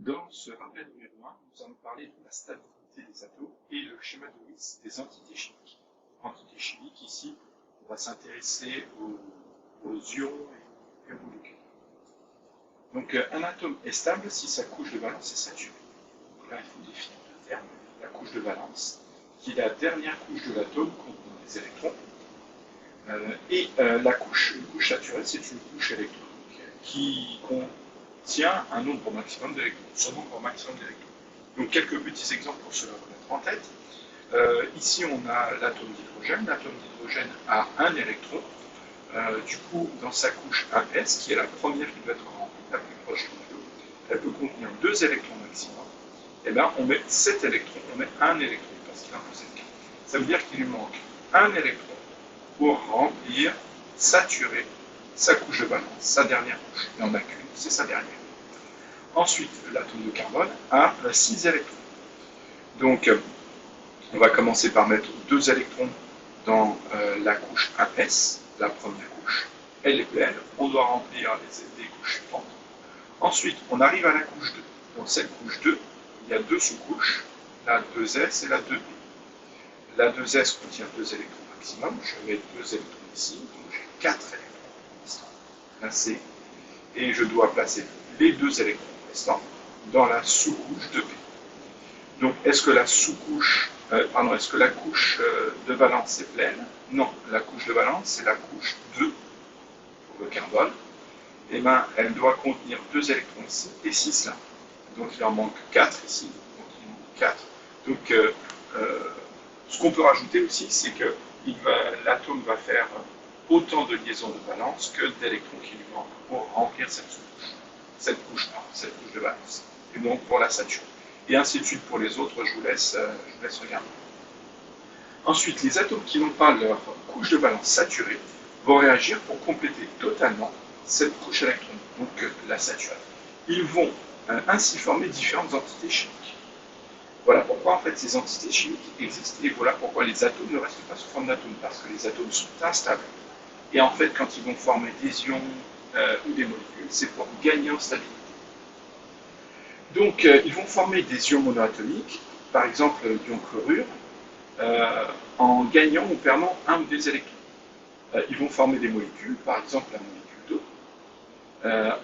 Dans ce rappel numéro 1, nous allons parler de la stabilité des atomes et le schéma de Lewis des entités chimiques. Entités chimiques, ici, on va s'intéresser aux ions et aux molécules. Donc un atome est stable si sa couche de valence est saturée. Donc là, il faut définir le terme, la couche de valence, qui est la dernière couche de l'atome contenant des électrons. La couche saturée, c'est une couche électronique qui contient un nombre maximum d'électrons, son nombre maximum d'électrons. Donc quelques petits exemples pour se le remettre en tête. Ici, on a l'atome d'hydrogène. L'atome d'hydrogène a un électron. Du coup, dans sa couche 1s, qui est la première qui doit être remplie, la plus proche du noyau, elle peut contenir 2 électrons maximum. Et bien, on met 7 électrons, on met un électron parce qu'il en possède 4. Ça veut dire qu'il lui manque un électron pour remplir, saturer sa couche de valence, sa dernière couche. Il n'en a qu'une, c'est sa dernière. Ensuite, l'atome de carbone a 6 électrons. Donc, on va commencer par mettre 2 électrons dans la couche 1s, la première couche. Elle est pleine, on doit remplir les couches suivantes. Ensuite, on arrive à la couche 2. Dans cette couche 2, il y a 2 sous-couches, la 2s et la 2p. La 2s contient 2 électrons maximum, je mets 2 électrons ici, donc j'ai 4 électrons placés, et je dois placer les 2 électrons restants dans la sous-couche de P. Donc est-ce que la sous-couche, est-ce que la couche de valence est pleine? Non, la couche de valence c'est la couche 2 pour le carbone. Et bien elle doit contenir 2 électrons ici et 6 là. Donc il en manque 4 ici, donc il manque 4. Donc ce qu'on peut rajouter aussi, c'est que l'atome va faire autant de liaisons de valence que d'électrons qui lui manquent pour remplir cette sous-couche, cette couche de valence, et donc pour la saturer. Et ainsi de suite pour les autres, je vous laisse regarder. Ensuite, les atomes qui n'ont pas leur couche de valence saturée vont réagir pour compléter totalement cette couche électronique, donc la saturer. Ils vont ainsi former différentes entités chimiques. Voilà pourquoi en fait ces entités chimiques existent et voilà pourquoi les atomes ne restent pas sous forme d'atomes, parce que les atomes sont instables. Et en fait, quand ils vont former des ions ou des molécules, c'est pour gagner en stabilité. Donc, ils vont former des ions monoatomiques, par exemple l'ion chlorure, en gagnant ou perdant un ou des électrons. Ils vont former des molécules, par exemple la molécule d'eau,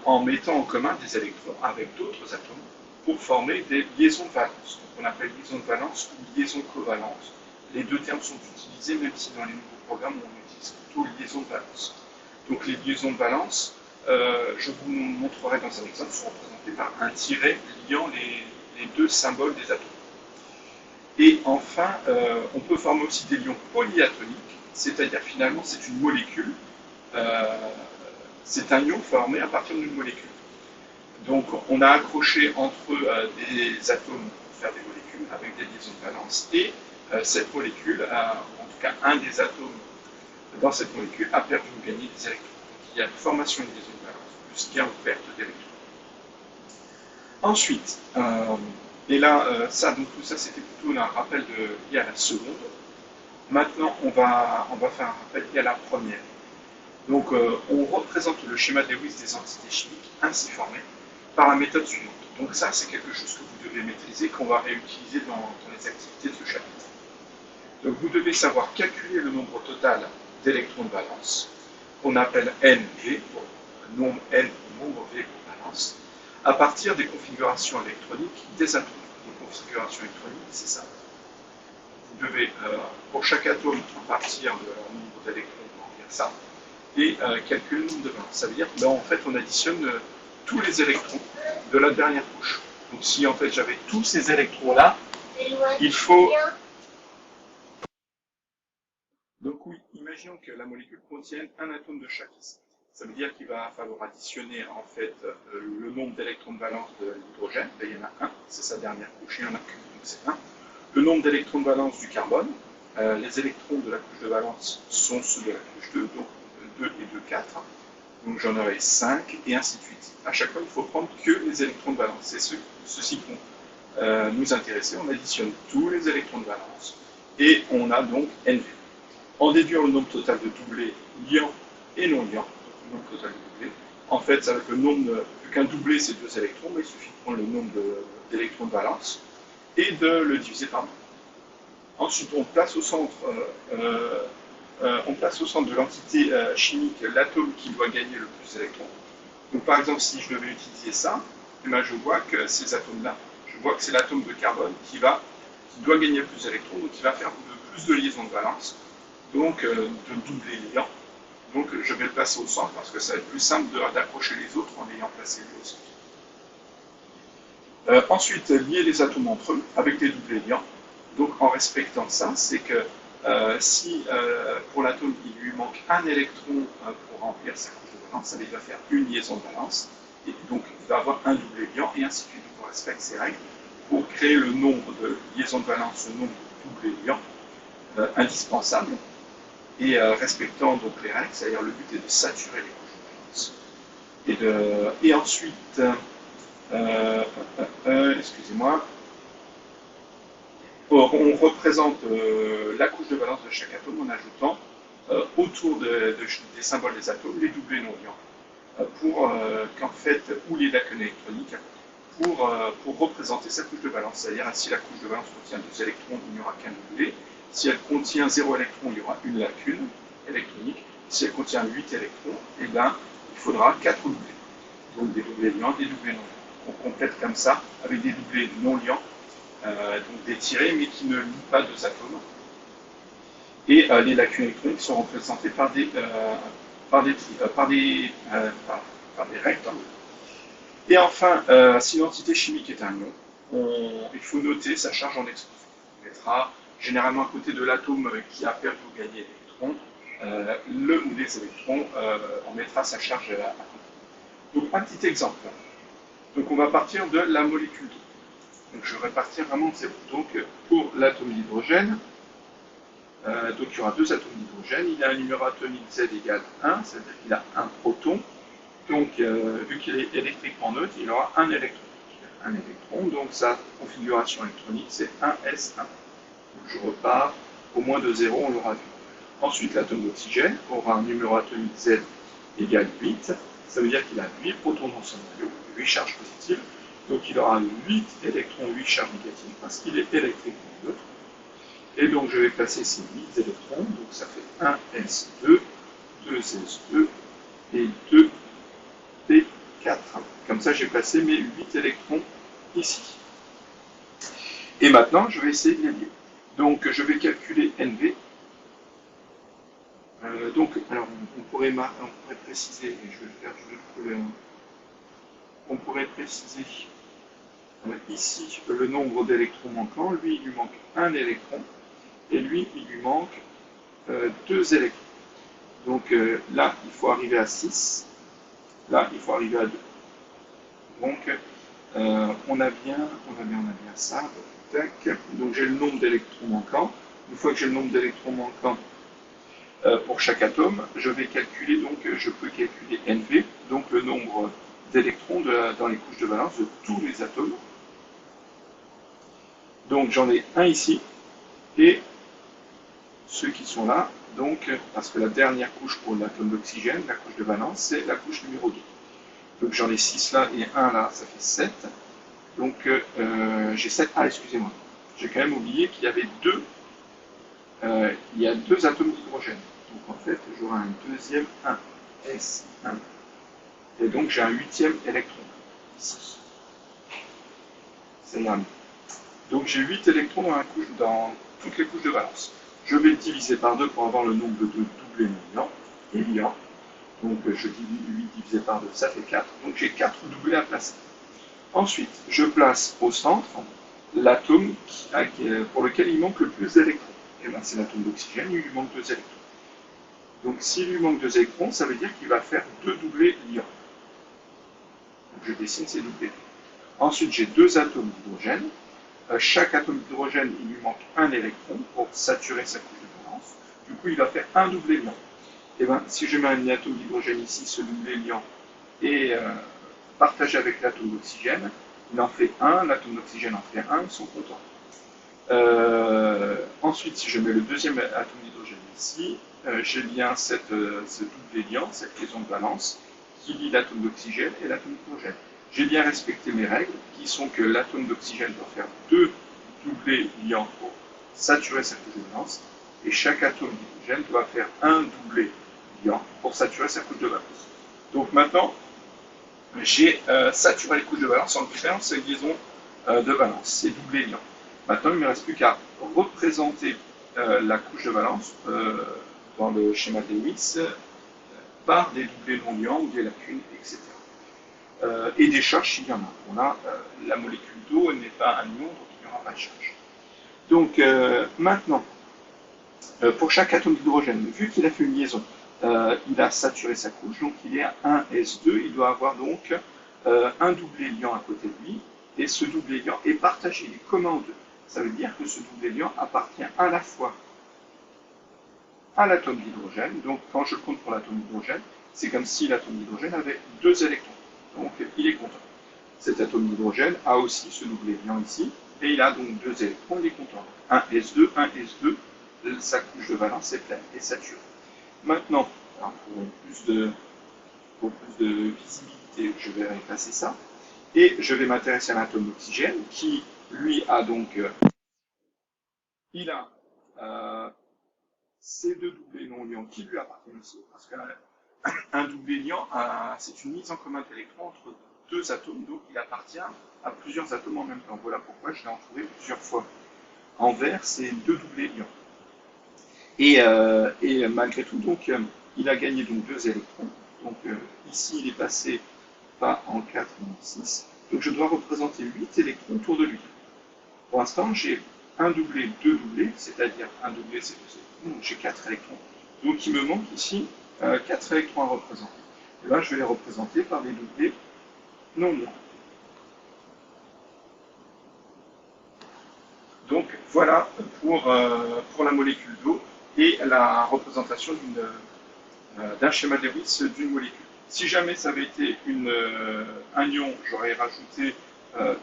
en mettant en commun des électrons avec d'autres atomes pour former des liaisons de valence. Donc, on appelle liaison de valence ou liaison covalente. Les deux termes sont utilisés, même si dans les nouveaux programmes, on utilise plutôt liaison de valence. Donc, les liaisons de valence, je vous montrerai dans un exemple, sont représentées par un tiret liant les 2 symboles des atomes. Et enfin, on peut former aussi des lions polyatomiques, c'est-à-dire finalement c'est une molécule, c'est un ion formé à partir d'une molécule. Donc on a accroché entre eux des atomes pour faire des molécules avec des liaisons de valence, et cette molécule, en tout cas un des atomes dans cette molécule, a perdu ou gagné des électrons. Donc il y a formation de liaison de valence, plus gain ou perte d'électrons. Ensuite, et là, donc tout ça c'était plutôt un rappel lié à la seconde. Maintenant, on va faire un rappel lié à la première. Donc, on représente le schéma de Lewis des entités chimiques ainsi formées par la méthode suivante. Donc ça, c'est quelque chose que vous devez maîtriser, qu'on va réutiliser dans les activités de ce chapitre. Donc vous devez savoir calculer le nombre total d'électrons de valence, qu'on appelle NV, pour nombre N ou nombre V pour valence, à partir des configurations électroniques des atomes. Les configurations électroniques, c'est ça. Vous devez, pour chaque atome, à partir de leur nombre d'électrons, remplir ça, et calculer le nombre de valence. Ça veut dire que là, en fait, on additionne tous les électrons de la dernière couche. Donc si en fait j'avais tous ces électrons-là, il faut... Donc oui, imaginons que la molécule contienne un atome de chaque ici. Ça veut dire qu'il va falloir additionner en fait le nombre d'électrons de valence de l'hydrogène, là il y en a un, c'est sa dernière couche, il y en a qu'une, donc c'est 1. Le nombre d'électrons de valence du carbone, les électrons de la couche de valence sont ceux de la couche 2, donc 2 et 2, 4. Donc j'en aurai 5, et ainsi de suite. À chaque fois, il faut prendre que les électrons de valence. C'est ceux-ci qui vont nous intéresser. On additionne tous les électrons de valence, et on a donc NV. En déduire le nombre total de doublés liants et non liants, le nombre total de doublés, en fait, ça va être le nombre de Donc un doublé, c'est 2 électrons, mais il suffit de prendre le nombre d'électrons de valence et de le diviser par 2. Ensuite, on place au centre de l'entité chimique l'atome qui doit gagner le plus d'électrons. Donc par exemple, si je devais utiliser ça, eh bien, je vois que ces atomes-là, je vois que c'est l'atome de carbone qui doit gagner le plus d'électrons, donc qui va faire plus de liaisons de valence, donc de doubler liant. Donc je vais le placer au centre parce que ça va être plus simple d'approcher les autres en l'ayant placé lui au centre. Ensuite, lier les atomes entre eux avec des doublés liants. Donc en respectant ça, c'est que si pour l'atome il lui manque un électron pour remplir sa couche de valence, ça va faire une liaison de valence, et donc il va avoir un doublé liant, et ainsi de suite. Donc on respecte ces règles pour créer le nombre de liaisons de valence, le nombre de doublés liants indispensable, et respectant donc les règles, c'est-à-dire le but est de saturer les couches de valence. Et ensuite, excusez-moi, on représente la couche de valence de chaque atome en ajoutant autour des symboles des atomes les doublés non liants pour qu'en fait, ou les lacunes électroniques, pour représenter sa couche de valence. C'est-à-dire, si la couche de valence contient 2 électrons, il n'y aura qu'un doublé. Si elle contient 0 électrons, il y aura une lacune électronique. Si elle contient 8 électrons, eh bien, il faudra 4 doublés. Donc des doublés liants, des doublés non liants. On complète comme ça avec des doublés non liants, donc des tirés, mais qui ne lient pas 2 atomes. Et les lacunes électroniques sont représentées par des rectangles. Et enfin, si l'entité chimique est un ion, il faut noter sa charge en explosion. On mettra généralement à côté de l'atome qui a perdu ou gagné l'électron, le ou les électrons, on mettra sa charge à côté. Donc un petit exemple. Donc on va partir de la molécule d'eau. Donc je vais partir vraiment de zéro. Donc pour l'atome d'hydrogène, donc il y aura 2 atomes d'hydrogène, il a un numéro atomique Z égale 1, c'est-à-dire qu'il a un proton. Donc vu qu'il est électriquement neutre, il aura un électron. Un électron, donc sa configuration électronique c'est 1s1. Donc je repars au moins de 0, on l'aura vu. Ensuite l'atome d'oxygène aura un numéro atomique Z égale 8, ça veut dire qu'il a 8 protons dans son noyau, 8 charges positives, donc il aura 8 électrons, 8 charges négatives, parce qu'il est électriquement neutre. Et donc je vais placer ces 8 électrons, donc ça fait 1s2, 2s2 et 2p4. Comme ça j'ai placé mes 8 électrons ici. Et maintenant je vais essayer de les lier. Donc je vais calculer NV. Donc, alors on pourrait préciser, et je vais le faire, je vais le trouver, on pourrait préciser ici le nombre d'électrons manquants. Lui, il lui manque un électron, et lui, il lui manque 2 électrons. Donc là, il faut arriver à 6, là, il faut arriver à 2. Donc, on a bien ça. Tac. Donc j'ai le nombre d'électrons manquants. Une fois que j'ai le nombre d'électrons manquants pour chaque atome, je vais calculer, donc je peux calculer NV, donc le nombre d'électrons dans les couches de valence de tous les atomes. Donc j'en ai un ici, et ceux qui sont là, donc parce que la dernière couche pour l'atome d'oxygène, la couche de valence, c'est la couche numéro 2. Donc j'en ai 6 là et 1 là, ça fait 7. Donc j'ai 7. Ah, excusez-moi, j'ai quand même oublié qu'il y avait il y a 2 atomes d'hydrogène. Donc en fait, j'aurai un deuxième 1s1. Et donc j'ai un 8e électron ici. C'est là. Donc j'ai 8 électrons dans toutes les couches de valence. Je vais le diviser par 2 pour avoir le nombre de doublés non et liants. Donc je divise 8 divisé par 2, ça fait 4. Donc j'ai 4 doublés à placer. Ensuite, je place au centre l'atome pour lequel il manque le plus d'électrons. Et bien c'est l'atome d'oxygène, il lui manque 2 électrons. Donc s'il lui manque 2 électrons, ça veut dire qu'il va faire 2 doublés liants. Donc je dessine ces doublés. Ensuite, j'ai 2 atomes d'hydrogène. Chaque atome d'hydrogène, il lui manque un électron pour saturer sa couche de valence. Du coup, il va faire un doublé liant. Et bien, si je mets un atome d'hydrogène ici, ce doublé liant est partagé avec l'atome d'oxygène, il en fait un, l'atome d'oxygène en fait un, ils sont contents. Ensuite, si je mets le deuxième atome d'hydrogène ici, j'ai bien ce doublé liant, cette liaison de valence, qui lie l'atome d'oxygène et l'atome d'hydrogène. J'ai bien respecté mes règles, qui sont que l'atome d'oxygène doit faire 2 doublés liants pour saturer sa couche de valence, et chaque atome d'hydrogène doit faire un doublé liant pour saturer sa couche de valence. Donc maintenant, j'ai saturé les couches de valence en créant ces liaisons de valence, ces doublés liants. Maintenant, il ne me reste plus qu'à représenter la couche de valence dans le schéma de Lewis par des doublés non liants ou des lacunes, etc. Et des charges s'il y en a. On a la molécule d'eau n'est pas un ion, donc il n'y aura pas de charge. Donc maintenant, pour chaque atome d'hydrogène, vu qu'il a fait une liaison, il a saturé sa couche, donc il est à 1s2, il doit avoir donc un doublé liant à côté de lui, et ce doublé liant est partagé, il est commun aux deux. Ça veut dire que ce doublé liant appartient à la fois à l'atome d'hydrogène, donc quand je compte pour l'atome d'hydrogène, c'est comme si l'atome d'hydrogène avait 2 électrons, donc il est content. Cet atome d'hydrogène a aussi ce doublé liant ici, et il a donc 2 électrons, il est content. 1s2, 1s2, sa couche de valence est pleine et saturée. Maintenant, pour plus de visibilité, je vais effacer ça. Et je vais m'intéresser à l'atome d'oxygène qui, lui, a donc... il a ces 2 doublés non liants qui lui appartiennent aussi, parce qu'un doublé liant, c'est une mise en commun d'électrons entre 2 atomes, donc il appartient à plusieurs atomes en même temps. Voilà pourquoi je l'ai entouré plusieurs fois en vert, ces 2 doublés liants. Et malgré tout, donc, il a gagné donc 2 électrons. Donc ici, il est passé pas en 4 mais en 6. Donc je dois représenter 8 électrons autour de lui. Pour l'instant, j'ai un doublé, 2 doublés, c'est-à-dire un doublé, c'est 2 électrons, donc j'ai 4 électrons. Donc il me manque ici 4 électrons à représenter. Et là, je vais les représenter par des doublés non liants. Donc voilà pour la molécule d'eau et la représentation d'un schéma de Lewis d'une molécule. Si jamais ça avait été un ion, j'aurais rajouté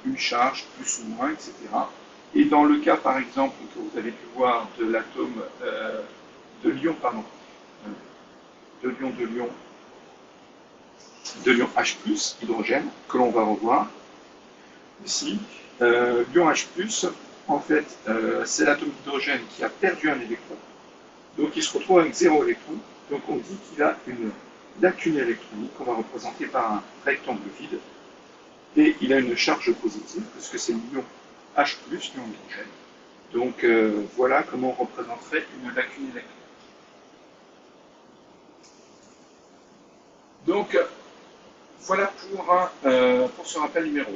une charge, plus ou moins, etc. Et dans le cas, par exemple, que vous avez pu voir de l'atome de l'ion H+, hydrogène, que l'on va revoir ici, l'ion H+, en fait, c'est l'atome d'hydrogène qui a perdu un électron. Donc il se retrouve avec 0 électron. Donc on dit qu'il a une lacune électronique qu'on va représenter par un rectangle vide. Et il a une charge positive, parce que c'est l'ion H+, l'ion hydrogène. Donc voilà comment on représenterait une lacune électronique. Donc voilà pour ce rappel numéro 1.